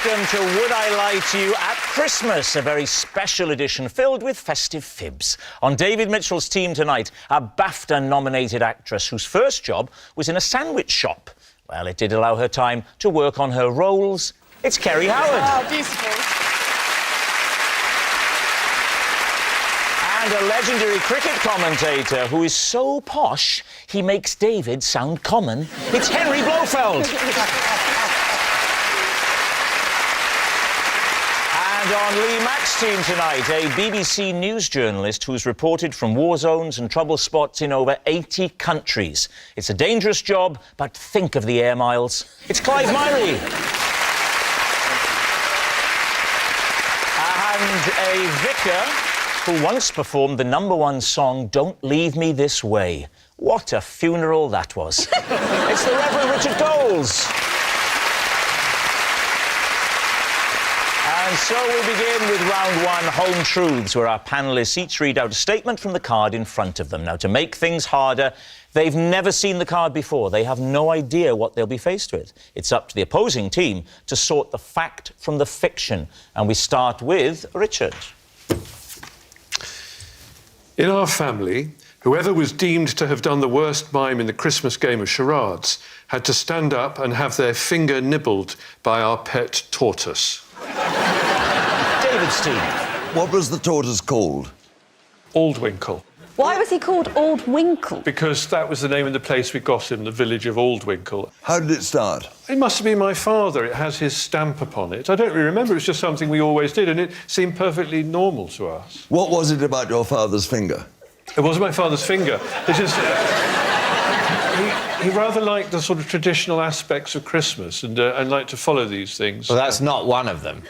welcome to Would I Lie to You at Christmas, a very special edition filled with festive fibs. On David Mitchell's team tonight, a BAFTA-nominated actress whose first job was in a sandwich shop. Well, it did allow her time to work on her roles. It's Kerry Howard. Oh, beautiful. And a legendary cricket commentator who is so posh, he makes David sound common. It's Henry Blofeld. And on Lee Mack's team tonight, a BBC News journalist who's reported from war zones and trouble spots in over 80 countries. It's a dangerous job, but think of the air miles. It's Clive Myrie. And a vicar who once performed the #1 song, Don't Leave Me This Way. What a funeral that was. It's the Reverend Richard Coles. And so we begin with round one, Home Truths, where our panellists each read out a statement from the card in front of them. Now, to make things harder, they've never seen the card before. They have no idea what they'll be faced with. It's up to the opposing team to sort the fact from the fiction. And we start with Richard. In our family, whoever was deemed to have done the worst mime in the Christmas game of charades had to stand up and have their finger nibbled by our pet tortoise. David's team. What was the tortoise called? Aldwinkle. Why was he called Aldwinkle? Because that was the name of the place we got him, the village of Aldwinkle. How did it start? It must have been my father. It has his stamp upon it. I don't really remember. It was just something we always did, and it seemed perfectly normal to us. What was it about your father's finger? It wasn't my father's finger. It's just... he rather liked the sort of traditional aspects of Christmas and liked to follow these things. Well, that's not one of them.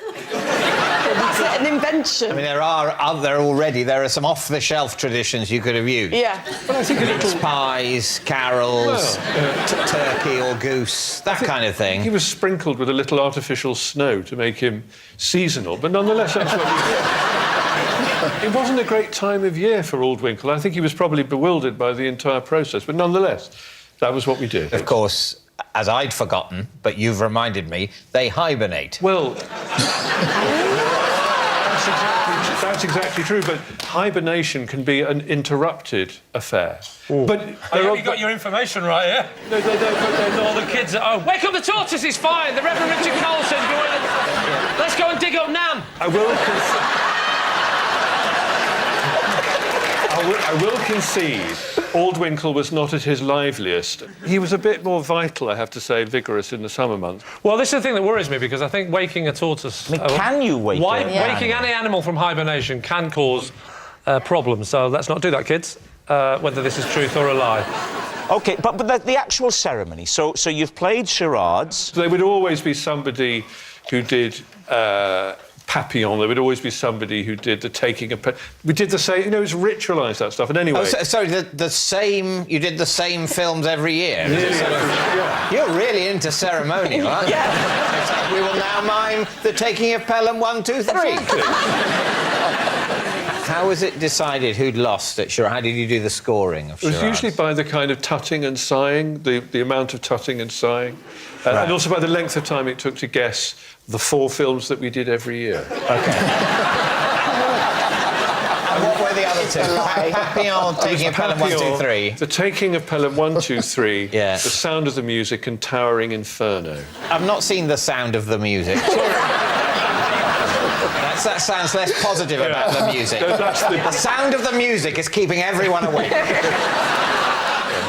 That's an invention. I mean, there are some off-the-shelf traditions you could have used. Yeah. But I think Mince pies, carols, turkey or goose, that kind of thing. He was sprinkled with a little artificial snow to make him seasonal, but nonetheless, that's what we did. It wasn't a great time of year for Aldwinkle. I think he was probably bewildered by the entire process, but nonetheless, that was what we did. Of course, as I'd forgotten, but you've reminded me, they hibernate. Well... That's exactly true, but hibernation can be an interrupted affair. Ooh. But you got your information right here. No, All the kids at home. Wake up the tortoise, is fine. The Reverend Richard Colson. Let's go and dig up Nan. I will concede Aldwinkle was not at his liveliest. He was a bit more vital, I have to say, vigorous in the summer months. Well, this is the thing that worries me, because I think waking a tortoise... I mean, can you wake Waking any animal from hibernation can cause problems, so let's not do that, kids, whether this is truth or a lie. OK, but the actual ceremony, so you've played charades. There would always be somebody who did... Papillon, there would always be somebody who did the taking of... We did the same... You know, it's ritualised, that stuff. And anyway... Oh, sorry, the same... You did the same films every year? Yeah. You're really into ceremonial, aren't you? Yeah. We will now mime the taking of Pelham 1, 2, 3. How was it decided who'd lost at charades? How did you do the scoring of charades? It was usually by the kind of tutting and sighing, the amount of tutting and sighing, and also by the length of time it took to guess the 4 films that we did every year. OK. And what were the other two? Papillon, taking of Pelham 1, 2, 3. The taking of Pelham 1, 2, 3. Yeah. The Sound of the Music and Towering Inferno. I've not seen The Sound of the Music. That sounds less positive about the music. The sound of the music is keeping everyone awake.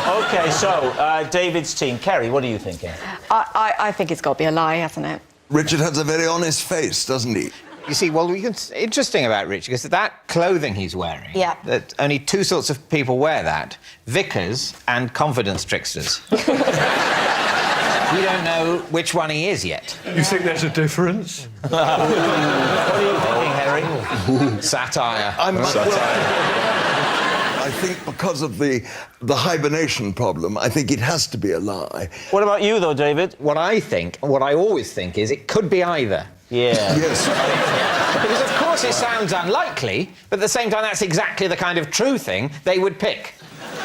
OK, so, David's team. Kerry, what are you thinking? I think it's got to be a lie, hasn't it? Richard has a very honest face, doesn't he? You see, well, interesting about Richard, because that clothing he's wearing... Yeah. That only 2 sorts of people wear that. Vicars and confidence tricksters. We don't know which one he is yet. You think there's a difference? What are you thinking, Harry? Satire. I think because of the hibernation problem, I think it has to be a lie. What about you, though, David? What I always think is it could be either. Yeah. Yes. Because, of course, it sounds unlikely, but at the same time, that's exactly the kind of true thing they would pick.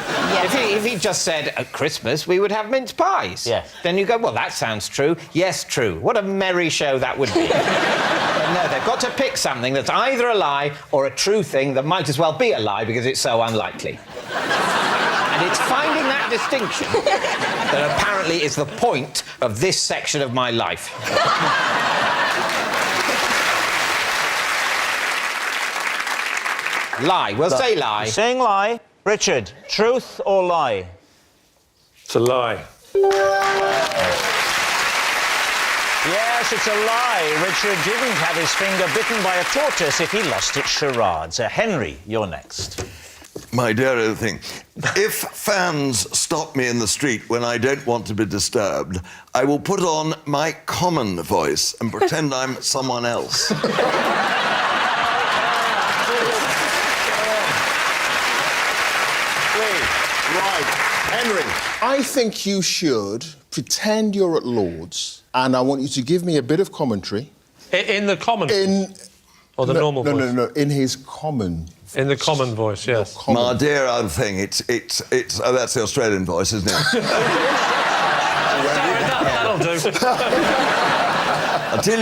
If he just said, at Christmas, we would have mince pies. Yes. Then you go, well, that sounds true. Yes, true. What a merry show that would be. But no, they've got to pick something that's either a lie or a true thing that might as well be a lie because it's so unlikely. And it's finding that distinction that apparently is the point of this section of my life. Lie. We'll say lie. Saying lie. Richard, truth or lie? It's a lie. Yes, it's a lie. Richard didn't have his finger bitten by a tortoise if he lost at charades. Henry, you're next. My dear old thing, if fans stop me in the street when I don't want to be disturbed, I will put on my common voice and pretend I'm someone else. Right. Henry, I think you should pretend you're at Lord's, and I want you to give me a bit of commentary. In the common... Or the no, normal voice? No, in his common... In the common voice, yes. My dear old thing, it's oh, that's the Australian voice, isn't it? That'll do. I tell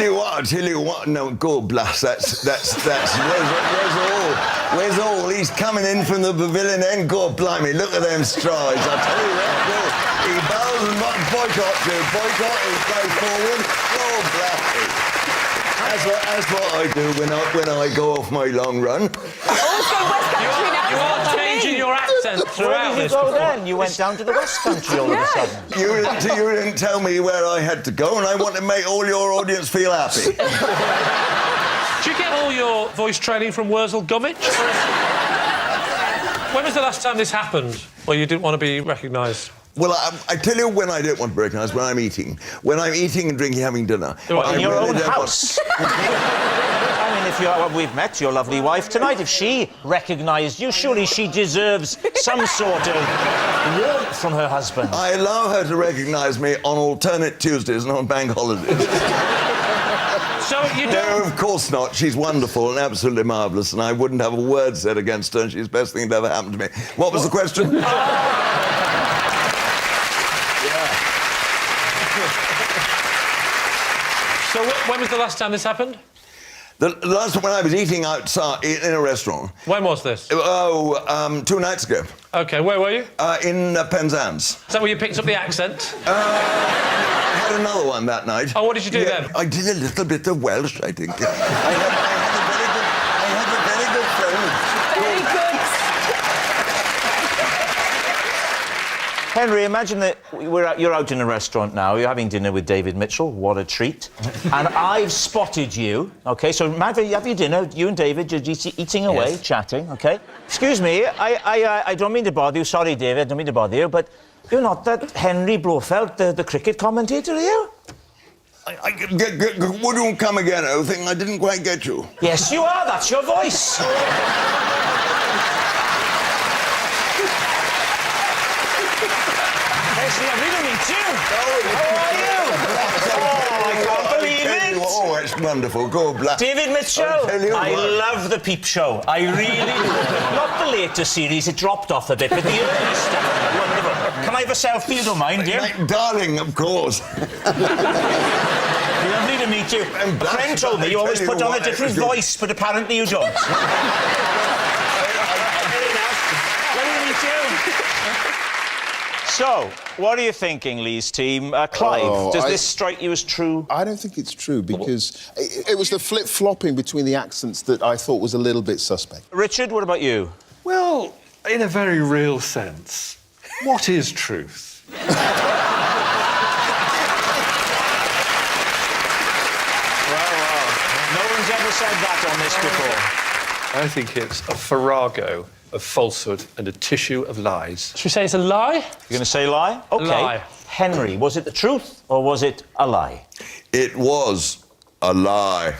you what, no, God bless, where's all? He's coming in from the pavilion end, God blimey, look at them strides, I tell you what, God, he bows and boycott, he goes forward, God bless him. That's what I do when I go off my long run. Also, West Country now. You are changing your accent throughout Where did you this. go then? You went down to the West Country all of a sudden. You didn't tell me where I had to go, and I want to make all your audience feel happy. Do you get all your voice training from Wurzel Gummidge? When was the last time this happened, where you didn't want to be recognised? Well, I tell you when I don't want to be recognised, when I'm eating. When I'm eating and drinking, having dinner. In your own house. I mean, if we've met your lovely wife tonight. If she recognised you, surely she deserves some sort of warmth from her husband. I allow her to recognise me on alternate Tuesdays and on bank holidays. So you don't... No, of course not. She's wonderful and absolutely marvellous, and I wouldn't have a word said against her, and she's the best thing that ever happened to me. What was the question? So when was the last time this happened? The last time when I was eating outside in a restaurant. When was this? 2 nights ago. OK, where were you? In Penzance. Is that where you picked up the accent? I had another one that night. Oh, what did you do then? I did a little bit of Welsh, I think. I had a very good friend. Very good. Henry, imagine that you're out in a restaurant now, you're having dinner with David Mitchell, what a treat, and I've spotted you, OK, so Matt, you have your dinner, you and David, you're eating away, Yes. chatting, OK? Excuse me, I don't mean to bother you, sorry, David, I don't mean to bother you, but you're not that Henry Blofeld, the cricket commentator, are you? Would you come again, old thing? I didn't quite get you. Yes, you are, that's your voice. Actually, I really meet you. How are you? Oh, I can't believe it. Oh, it's wonderful. God bless. David Mitchell, I love the Peep Show. I really do. Not the later series, it dropped off a bit, but the early stuff, wonderful. Can I have a selfie, you don't mind, dear? Darling, of course. Lovely to meet you. A friend told me you always put on a different voice, but apparently you don't. Lovely to meet you. So, what are you thinking, Lee's team? Clive, does this strike you as true? I don't think it's true, because it was the flip-flopping between the accents that I thought was a little bit suspect. Richard, what about you? Well, in a very real sense, what is truth? Well, no one's ever said that on this before. I think it's a farrago of falsehood and a tissue of lies. Should we say it's a lie? You're going to say lie? OK. Lie. Henry, was it the truth or was it a lie? It was a lie.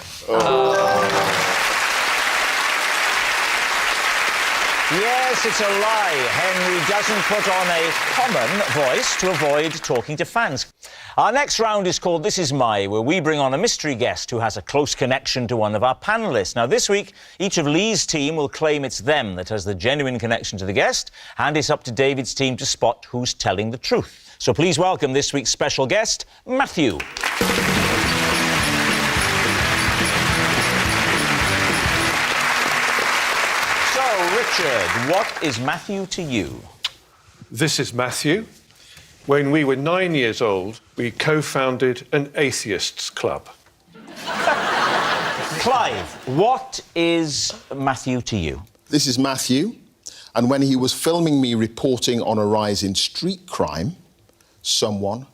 Yes, it's a lie. Henry doesn't put on a common voice to avoid talking to fans. Our next round is called This Is My, where we bring on a mystery guest who has a close connection to one of our panellists. Now, this week, each of Lee's team will claim it's them that has the genuine connection to the guest, and it's up to David's team to spot who's telling the truth. So please welcome this week's special guest, Matthew. Richard, what is Matthew to you? This is Matthew. When we were 9 years old, we co-founded an atheists club. Clive, what is Matthew to you? This is Matthew, and when he was filming me reporting on a rise in street crime, someone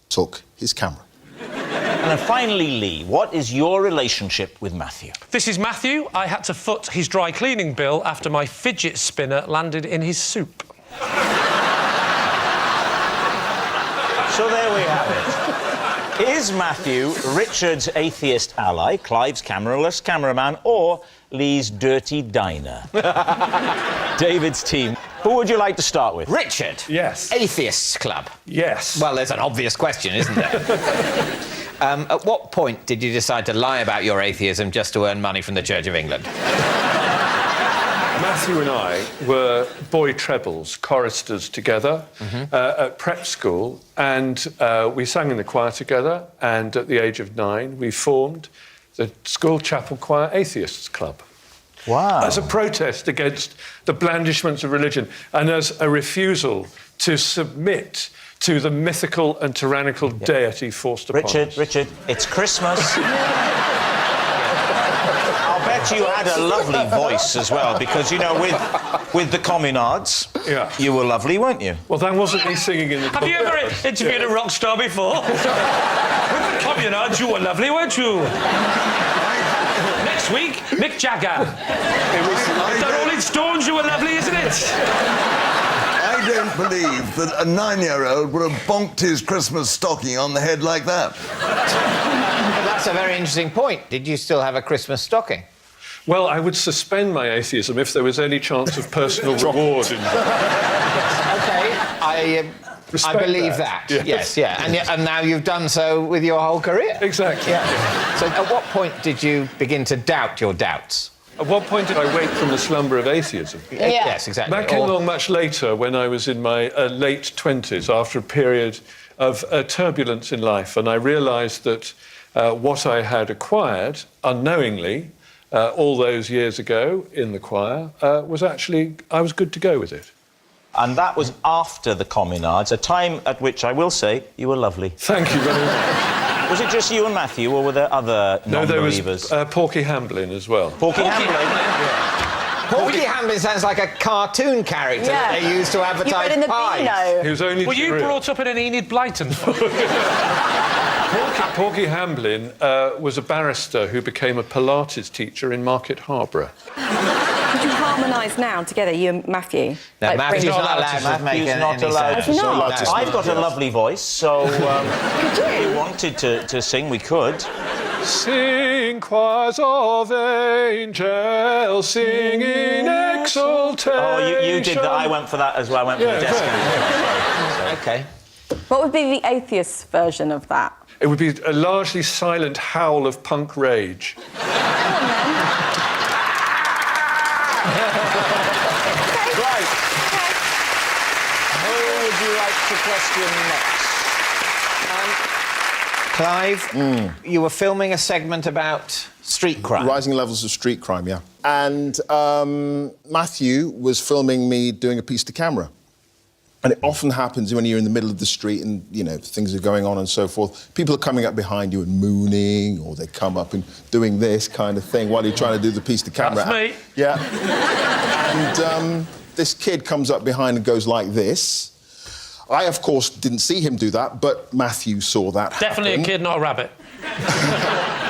took his camera. And then finally, Lee, what is your relationship with Matthew? This is Matthew. I had to foot his dry cleaning bill after my fidget spinner landed in his soup. So there we have it. Is Matthew Richard's atheist ally, Clive's cameraless cameraman, or Lee's dirty diner? David's team. Who would you like to start with? Richard. Yes. Atheists Club. Yes. Well, there's an obvious question, isn't there? At what point did you decide to lie about your atheism just to earn money from the Church of England? Matthew and I were boy trebles, choristers together at prep school, and we sang in the choir together, and at the age of 9 we formed the School Chapel Choir Atheists Club. Wow. As a protest against the blandishments of religion and as a refusal to submit to the mythical and tyrannical deity forced upon us. Richard, it's Christmas. I'll bet you had a lovely voice as well, because, you know, with the Communards, you were lovely, weren't you? Well, that wasn't me singing in the... Have you ever interviewed a rock star before? With the Communards, you were lovely, weren't you? Next week, Mick Jagger. The Rolling Stones, you were lovely, isn't it? I don't believe that a 9-year-old would have bonked his Christmas stocking on the head like that. That's a very interesting point. Did you still have a Christmas stocking? Well, I would suspend my atheism if there was any chance of personal reward. OK, I believe that. Yes, yeah. And now you've done so with your whole career. Exactly. Yeah. So at what point did you begin to doubt your doubts? At what point did I wake from the slumber of atheism? Yes, exactly. That came along much later, when I was in my late 20s, after a period of turbulence in life, and I realised that what I had acquired unknowingly all those years ago in the choir was actually, I was good to go with it. And that was after the Communards, a time at which, I will say, you were lovely. Thank you very much. Was it just you and Matthew, or were there other No, non-believers? there was Porky Hamblin as well. Porky Hamblin? Porky Hamblin sounds like a cartoon character that they used to advertise in the pies. Beano. He was only Were you real. brought up in an Enid Blyton? Porky Hamblin was a barrister who became a Pilates teacher in Market Harborough. Could you harmonise now together, you and Matthew? No, Like, Matthew's bring- not allowed to make Matthew's not any allowed sound. to. Not? No. I've got a lovely voice, so if you wanted to sing, we could. Sing choirs of angels, sing in exultation. Oh, you did that. I went for that as well. I went for the desk. OK. What would be the atheist version of that? It would be a largely silent howl of punk rage. Right. Who would you like to question next? Clive, you were filming a segment about street crime. Rising levels of street crime, yeah. And Matthew was filming me doing a piece to camera. And it often happens when you're in the middle of the street and, you know, things are going on and so forth. People are coming up behind you and mooning, or they come up and doing this kind of thing while you're trying to do the piece to camera. That's me. Yeah. And this kid comes up behind and goes like this. I, of course, didn't see him do that, but Matthew saw that Definitely happen. a kid, not a rabbit.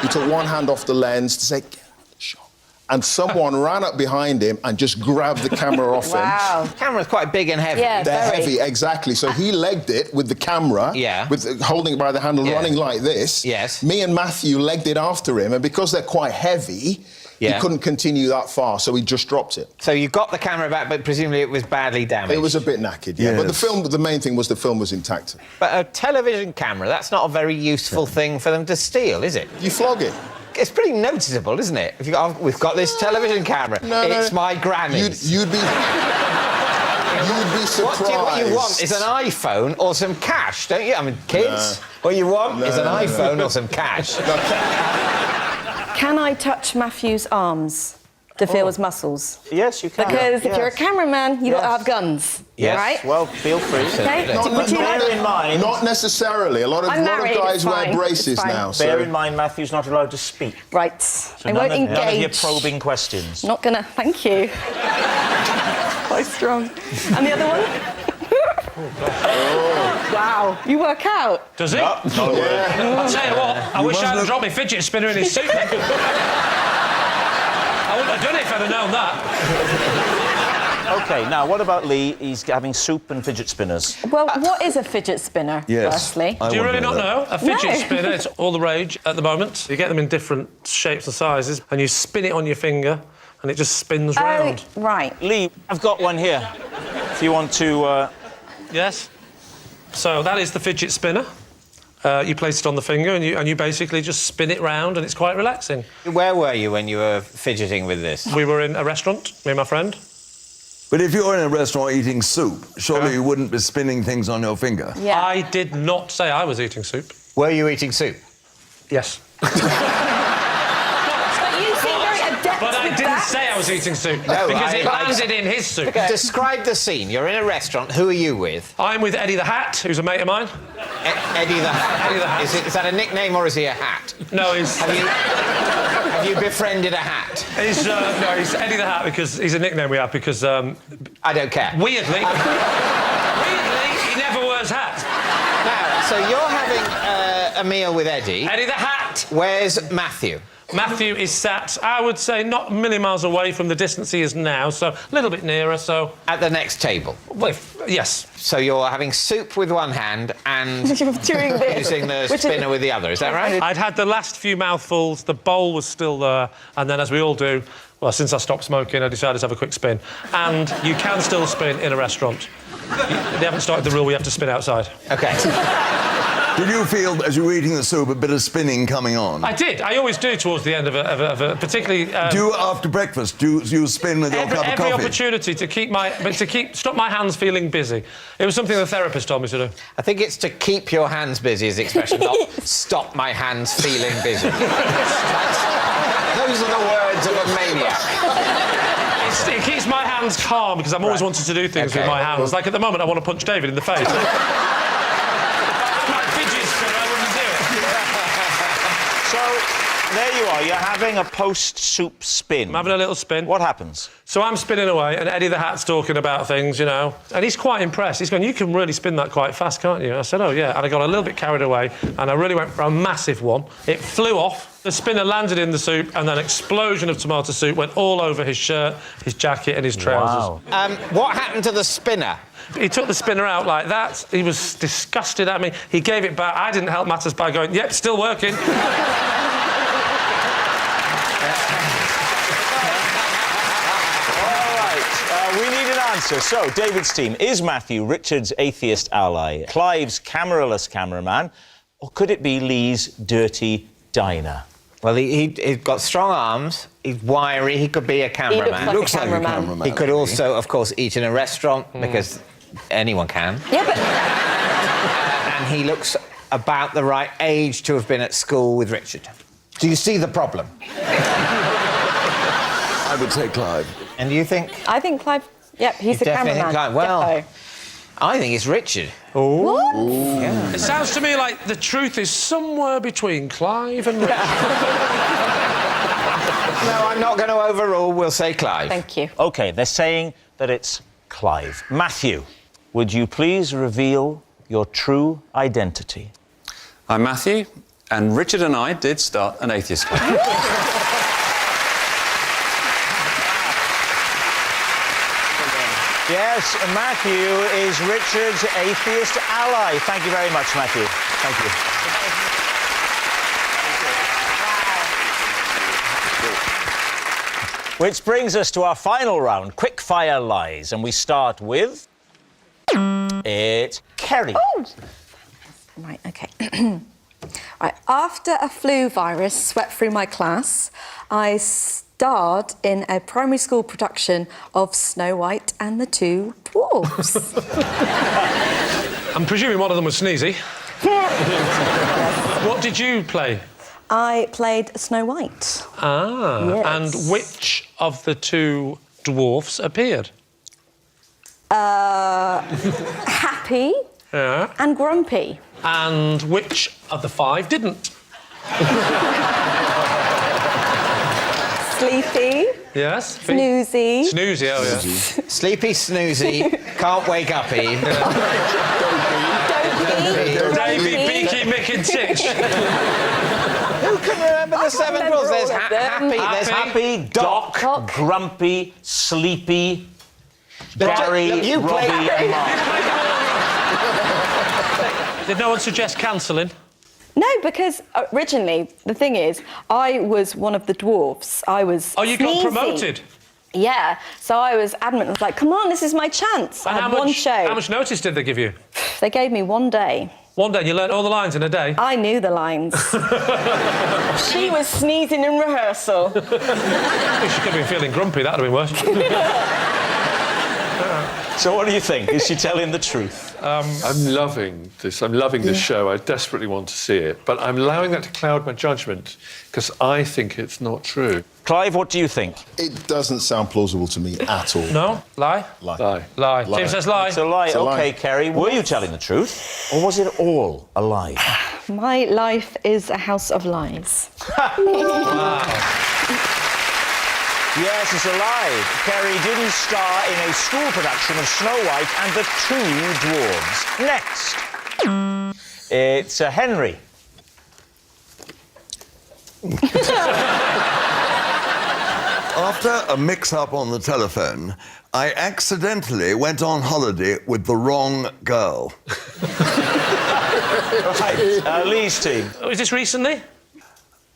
He took one hand off the lens to say, "Get out of the shot." And someone ran up behind him and just grabbed the camera off him. Wow. Camera's quite big and heavy. Yeah. They're Very. heavy, exactly. So he legged it with the camera, with holding it by the handle, Yeah. running like this. Yes. Me and Matthew legged it after him, and because they're quite heavy, Yeah. He couldn't continue that far, so he just dropped it. So you got the camera back, but presumably it was badly damaged. It was a bit knackered, yeah. But Yes. the main thing was the film was intact. But a television camera, that's not a very useful thing for them to steal, is it? You flog it. It's pretty noticeable, isn't it? If you got, we've got this television camera. It's my granny's. You'd be surprised. What you want is an iPhone or some cash, don't you? I mean, kids, what you want is an iPhone or some cash. Can I touch Matthew's arms to feel his muscles? Yes, you can. Because if you're a Yes. cameraman, you've got to Yes. have guns. Yes. Right? Well, feel free. Okay. Not- Would you Bear like... in mind... Not necessarily. A lot of I'm married, guys it's wear fine, braces it's fine. now. So. Bear in mind, Matthew's not allowed to speak. Right. So I won't none of your engage. probing questions. Not gonna... Thank you. Quite strong. And the other one? Oh, wow. You work out. Does he? Not a word. I'll tell you what, I wish I must hadn't look- dropped my fidget spinner in his suit. I wouldn't have done it if I'd have known that. OK, now, what about Lee? He's having soup and fidget spinners. Well, what is a fidget spinner, Yes. firstly? I Do you want really to not know? A fidget No. spinner, it's all the rage at the moment. You get them in different shapes and sizes, and you spin it on your finger, and it just spins round. Oh, right. Lee, I've got one here. If you want to... Yes. So that is the fidget spinner. You place it on the finger, and you basically just spin it round, and it's quite relaxing. Where were you when you were fidgeting with this? We were in a restaurant, me and my friend. But if you're in a restaurant eating soup, surely you wouldn't be spinning things on your finger. Yeah. I did not say I was eating soup. Were you eating soup? Yes. But you seem very adept But I with didn't that. say I was eating soup. No, because I- it landed in his soup. Describe the scene. You're in a restaurant. Who are you with? I'm with Eddie the Hat, who's a mate of mine. Eddie the Hat. Eddie the Hat. Is that a nickname or is he a hat? No, he's... Have you befriended a hat? He's he's Eddie the Hat because he's a nickname we have because I don't care. weirdly he never wears hats. Now, so you're having a meal with Eddie. Eddie the Hat. Where's Matthew? Matthew is sat, I would say, not a million miles away from the distance he is now, so a little bit nearer. So At the next table. yes. So you're having soup with one hand and You're doing this. using the Which is- spinner with the other. Is that right? I'd had the last few mouthfuls, the bowl was still there, and then, as we all do, well, since I stopped smoking, I decided to have a quick spin. And you can still spin in a restaurant. They haven't started the rule we have to spin outside. Okay. Did you feel, as you were eating the soup, a bit of spinning coming on? I did. I always do towards the end of a particularly... Do you, after breakfast, do you spin with your cup of every coffee? opportunity to stop my hands feeling busy. It was something the therapist told me to do. I think it's to keep your hands busy is the expression, not stop my hands feeling busy. Those are the words of a maniac. It keeps my hands calm because I'm always wanting to do things with Okay. my hands. Like at the moment, I want to punch David in the face. My fidget spinner, I wouldn't do it. So, there you are. You're having a post-soup spin. I'm having a little spin. What happens? So I'm spinning away, and Eddie the Hat's talking about things, you know, and he's quite impressed. He's going, "You can really spin that quite fast, can't you?" I said, "Oh, yeah." And I got a little bit carried away, and I really went for a massive one. It flew off. The spinner landed in the soup, and then an explosion of tomato soup went all over his shirt, his jacket, and his trousers. Wow. What happened to the spinner? He took the spinner out like that. He was disgusted at me. He gave it back. I didn't help matters by going, "Yep, still working." We need an answer. So, David's team, is Matthew Richard's atheist ally, Clive's cameraless cameraman, or could it be Lee's dirty diner? Well, he's got strong arms. He's wiry. He could be a cameraman. Looks like a cameraman. He could also, of course, eat in a restaurant because anyone can. Yeah, but... And he looks about the right age to have been at school with Richard. Do you see the problem? I would say Clive. And you think? I think Clive... Yep, he's the definitely cameraman. think Clive. Well, Defo. I think it's Richard. What? It sounds to me like the truth is somewhere between Clive and Richard. No, I'm not going to overrule. We'll say Clive. Thank you. OK, they're saying that it's Clive. Matthew, would you please reveal your true identity? I'm Matthew, and Richard and I did start an atheist club. Yes, Matthew is Richard's atheist ally. Thank you very much, Matthew. Thank you. Which brings us to our final round, quick-fire lies. And we start with... It's Kerry. Oh! Right, OK. Right, after a flu virus swept through my class, I starred in a primary school production of Snow White and the Two Dwarfs. I'm presuming one of them was Sneezy. What did you play? I played Snow White. Ah, Yes. and which of the two dwarfs appeared? Happy Yeah. and grumpy. And which of the 5 didn't? Sleepy, Yes? snoozy. Snoozy, oh, yeah. Sleepy, snoozy, can't wake uppy. Davy, Beaky, Mick and Titch. Who can remember the 7 remember dwarfs? There's all of them. There's Happy, Doc, Doc. Grumpy, Sleepy, But Gary, look, you Robbie played- and Mark. Did no one suggest cancelling? No, because originally, the thing is, I was one of the dwarfs. I was Oh, you got sneezy. promoted? Yeah, so I was adamant. I was like, come on, this is my chance. I And had one show. How much notice did they give you? They gave me one day. One day, and you learnt all the lines in a day? I knew the lines. She was sneezing in rehearsal. You should have been feeling grumpy, that would have been worse. So what do you think? Is she telling the truth? I'm loving this. I'm loving this show. I desperately want to see it. But I'm allowing that to cloud my judgment because I think it's not true. Clive, what do you think? It doesn't sound plausible to me at all. No? Lie? Lie. Lie. Lie. Lie. Tim says lie. It's a lie. It's a lie. OK, Kerry, were you telling the truth? Or was it all a lie? My life is a house of lies. Yes, it's a lie. Kerry didn't star in a school production of Snow White and the Two Dwarves. Next, it's Henry. After a mix-up on the telephone, I accidentally went on holiday with the wrong girl. Right, Lee's team. Oh, is this recently?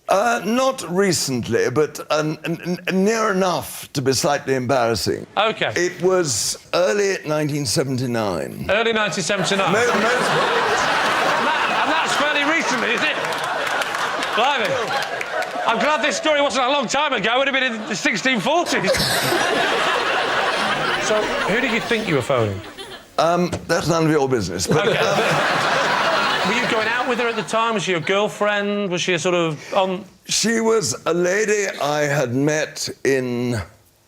Not recently, but near enough to be slightly embarrassing. OK. It was early 1979. Early 1979. And that's fairly recently, is it? Blimey. I'm glad this story wasn't a long time ago. It would have been in the 1640s. So, who did you think you were phoning? That's none of your business. But, OK. Were you going out with her at the time? Was she a girlfriend? Was she a sort of on... she was a lady I had met in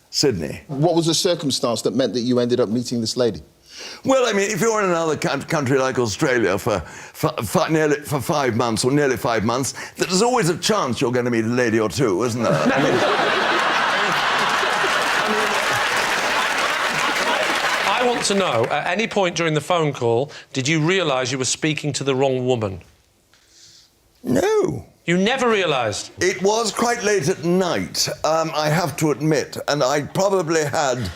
Sydney. What was the circumstance that meant that you ended up meeting this lady? Well, I mean, if you're in another country like Australia for 5 months or nearly 5 months, there's always a chance you're going to meet a lady or two, isn't there? I want to know, at any point during the phone call, did you realise you were speaking to the wrong woman? No. You never realised? It was quite late at night, I have to admit, and I probably had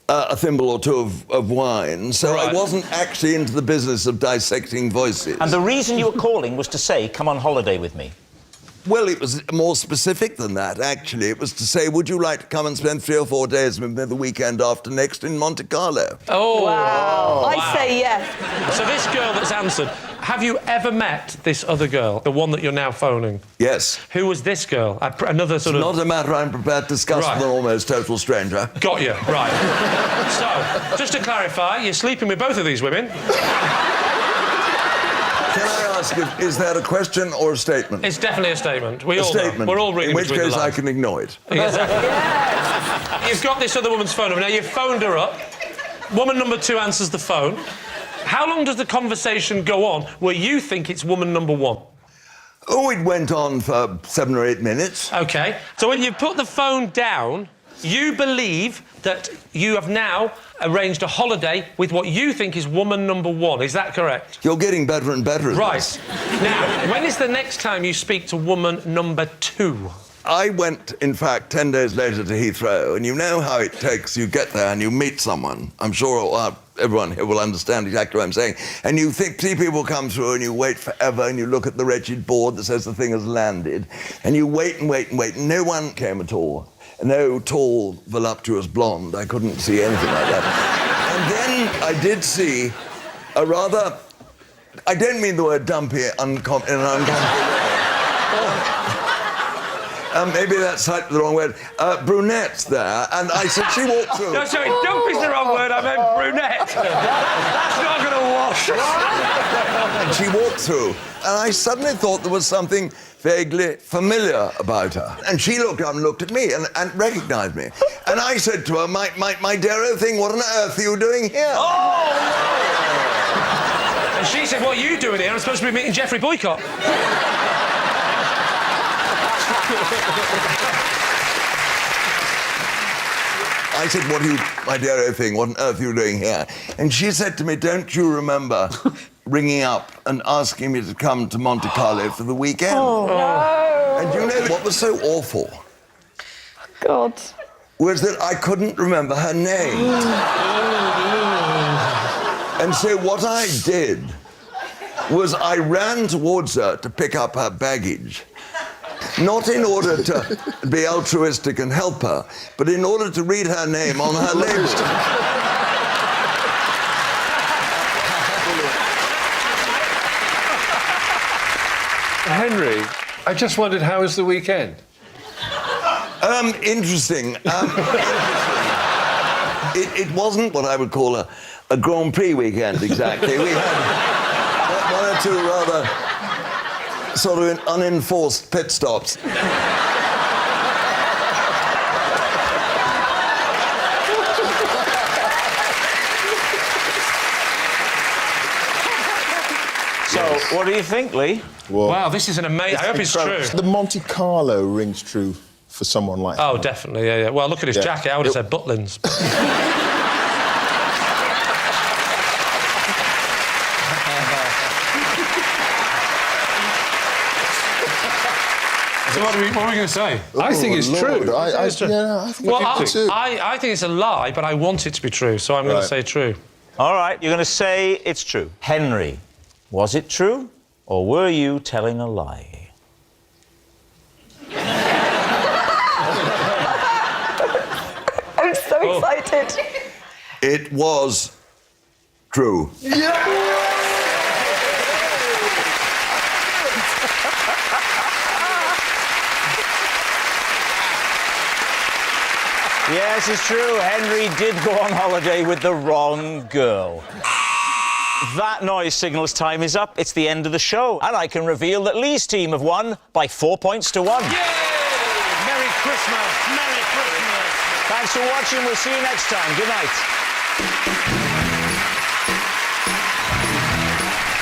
a thimble or two of wine, so Right. I wasn't actually into the business of dissecting voices. And the reason you were calling was to say, come on holiday with me. Well, it was more specific than that, actually. It was to say, would you like to come and spend 3 or 4 days with me the weekend after next in Monte Carlo? Oh. Wow. I say yes. So this girl that's answered, have you ever met this other girl, the one that you're now phoning? Yes. Who was this girl? Another sort of... Not a matter I'm prepared to discuss Right. with an almost total stranger. Got you, right. So, just to clarify, you're sleeping with both of these women. Can I ask, is that a question or a statement? It's definitely a statement. We A all know. statement. We're all reading In which between the case I lines. can ignore it. Exactly. You've got this other woman's phone number. Now, you've phoned her up. Woman number 2 answers the phone. How long does the conversation go on where you think it's woman number 1? Oh, it went on for 7 or 8 minutes. OK. So when you put the phone down, you believe that you have now arranged a holiday with what you think is woman number 1. Is that correct? You're getting better and better at Right. this. Now, when is the next time you speak to woman number 2? I went, in fact, 10 days later to Heathrow, and you know how it takes. You get there and you meet someone. I'm sure everyone here will understand exactly what I'm saying. And you see people come through and you wait forever and you look at the wretched board that says the thing has landed. And you wait and wait and wait. And no one came at all. no tall, voluptuous blonde. I couldn't see anything like that. And then I did see a rather... I don't mean the word dumpy in an uncomfortable way. Maybe that's the wrong word. Brunette there, and I said, she walked through. No, sorry, dumpy's the wrong word. I meant brunette. That's not going to wash. And she walked through, and I suddenly thought there was something vaguely familiar about her. And she looked up and looked at me and recognised me. And I said to her, my dear thing, what on earth are you doing here? Oh, no! And she said, what are you doing here? I'm supposed to be meeting Jeffrey Boycott. I said, my dear thing, what on earth are you doing here? And she said to me, don't you remember ringing up and asking me to come to Monte Carlo for the weekend? Oh, no. And you know what was so awful? God. Was that I couldn't remember her name. And so what I did was I ran towards her to pick up her baggage. Not in order to be altruistic and help her, but in order to read her name on her label. Henry, I just wondered, how was the weekend? Interesting. It wasn't what I would call a Grand Prix weekend, exactly. We had one or two rather sort of unenforced pit stops. So, what do you think, Lee? Well, Wow, this is an amazing... I hope it's true. the Monte Carlo rings true for someone like Oh, that. definitely, yeah. Well, look at his Yeah. jacket. I would have said Butlins. So what are we going to say? I think it's true. I think it's true. I think it's a lie, but I want it to be true, so I'm going to say true. All right, you're going to say it's true. Henry, was it true, or were you telling a lie? I'm so excited. It was true. Yes, it's true. Henry did go on holiday with the wrong girl. That noise signals time is up. It's the end of the show. And I can reveal that Lee's team have won by 4 points to 1. Yay! Merry Christmas! Merry Christmas! Thanks for watching. We'll see you next time. Good night.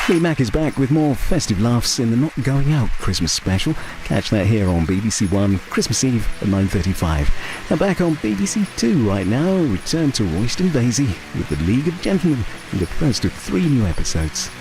Lee Mack is back with more festive laughs in the Not Going Out Christmas special. Catch that here on BBC One, Christmas Eve at 9:35. And back on BBC Two right now, return to Royston Vasey with the League of Gentlemen in the first of 3 new episodes.